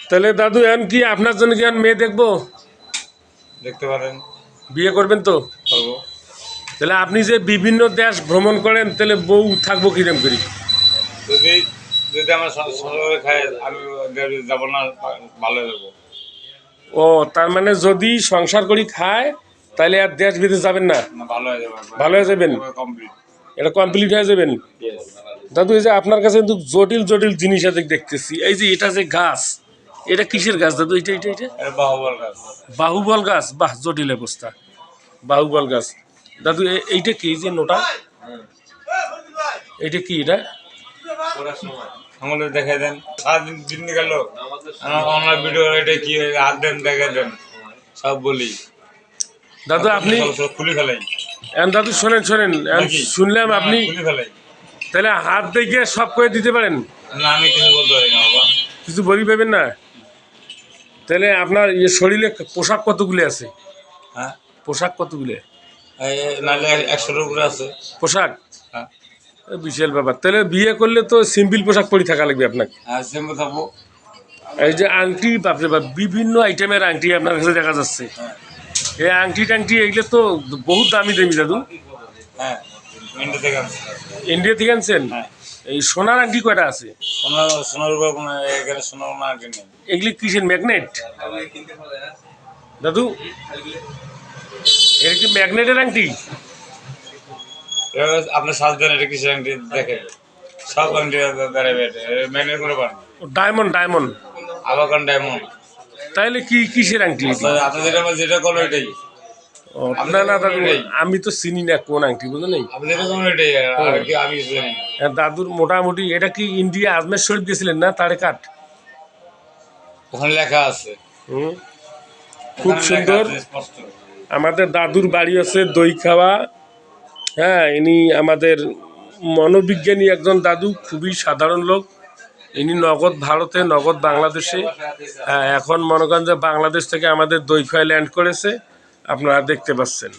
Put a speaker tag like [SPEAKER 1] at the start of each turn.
[SPEAKER 1] তাহলে দাদু এখন কি আপনার জন্য কি এখন মেয়ে দেখবো?
[SPEAKER 2] দেখতে পারেন।
[SPEAKER 1] বিয়ে করবেন তো?
[SPEAKER 2] করবো।
[SPEAKER 1] তাহলে আপনি যে বিভিন্ন দেশ ভ্রমণ করেন তাহলে বউ থাকবো কিরম করি?
[SPEAKER 2] যদি যদি আমার সংসারে খায় আমি যাবো না, ভালো যাবো।
[SPEAKER 1] ও তার মানে যদি সংসার করি খায় তাহলে আর দেশ বিদেশ যাবেন না?
[SPEAKER 2] না, ভালো হয়ে যাবে।
[SPEAKER 1] ভালো হয়ে যাবেন,
[SPEAKER 2] কমপ্লিট।
[SPEAKER 1] এটা কমপ্লিট হয়ে যাবেন। দাদু এই যে আপনার কাছে কিন্তু জটিল জটিল জিনিস আছে দেখতেছি, এই যে এটা যে গাছ, এটা কিসের গাছ দাদু? এটা এটা এটা
[SPEAKER 2] এটা বাহুবল গাছ।
[SPEAKER 1] বাহুবল গাছ? বাহ, জটিল অবস্থা। বাহুবল গাছ দাদু এইটা কি, এই যে নোটা এইটা কি? এটা
[SPEAKER 2] আমাদের দেখাই দেন, সারাদিন দিন গেল আমার ভিডিও, এটা কি হাত দেন, দেখে দেন, সব বলি।
[SPEAKER 1] দাদু আপনি
[SPEAKER 2] সব খুলে ফেলাই।
[SPEAKER 1] দাদু শোনেন শোনেন, শুনলাম আপনি
[SPEAKER 2] খুলে ফেলাই।
[SPEAKER 1] তাহলে হাত দেখে সব করে দিতে পারেন?
[SPEAKER 2] না, আমি কিছু বলতে পারি না বাবা।
[SPEAKER 1] কিছু বলি পাবেন না? তাহলে আপনার ইয়ে শরীরে পোশাক কতগুলো আছে?
[SPEAKER 2] হ্যাঁ,
[SPEAKER 1] পোশাক কতগুলো
[SPEAKER 2] নাহলে 100-এর উপরে আছে
[SPEAKER 1] পোশাক?
[SPEAKER 2] হ্যাঁ।
[SPEAKER 1] বিশাল ব্যাপার। তাহলে বিয়ে করলে তো সিম্পল পোশাক পরে থাকা লাগবে আপনাকে।
[SPEAKER 2] সিম্পল থাকবো।
[SPEAKER 1] এই যে আংটি, বাপরে বাপ, বিভিন্ন আইটেমের আংটি আপনার কাছে দেখা যাচ্ছে। এই আংটি টাংটি এগুলো তো বহুত দামি দামি দাদু।
[SPEAKER 2] হ্যাঁ, ইন্ডিয়া থেকে আনছি।
[SPEAKER 1] ইন্ডিয়া থেকে আনছেন?
[SPEAKER 2] হ্যাঁ।
[SPEAKER 1] এই সোনার আংটি কয়টা আছে?
[SPEAKER 2] সোনার উপর কোনো এখানে সোনার কোনো আগে নেই।
[SPEAKER 1] এগুলি কিসের, ম্যাগনেট দাদু? এটা কি ম্যাগনেটের আংটি?
[SPEAKER 2] আপনার সাজ দেন, এটা কিসের আংটি দেখে সব আংটি বেড়াবে, ম্যাগনেট করে পান।
[SPEAKER 1] ডায়মন্ড ডায়মন্ড
[SPEAKER 2] আবাকান ডায়মন্ড।
[SPEAKER 1] তাইলে কি কিসের আংটি?
[SPEAKER 2] আপনি যেটা করলো এটাই।
[SPEAKER 1] ও না না দাদু, আমি তো চিনি না কোন আংটি, বুঝলেন?
[SPEAKER 2] আপনি যেটা করলো এটাই, আর কি আমি কিছু জানি না।
[SPEAKER 1] দাদুর মোটামুটি এটা কি ইন্ডিয়া আজমের শরীফ গেছিলেন না, তারে কাট?
[SPEAKER 2] ওখানে লেখা আছে।
[SPEAKER 1] খুব সুন্দর।
[SPEAKER 2] স্পষ্ট।
[SPEAKER 1] আমাদের দাদুর বাড়ি আছে দই খাওয়া। হ্যাঁ, ইনি আমাদের মনোবিজ্ঞানী একজন দাদু, খুবই সাধারণ লোক। ইনি নগদ ভারতে, নগদ বাংলাদেশে। হ্যাঁ, এখন মনে করেন যে বাংলাদেশ থেকে আমাদের দই খাওয়ায় ল্যান্ড করেছে, আপনারা দেখতে পাচ্ছেন।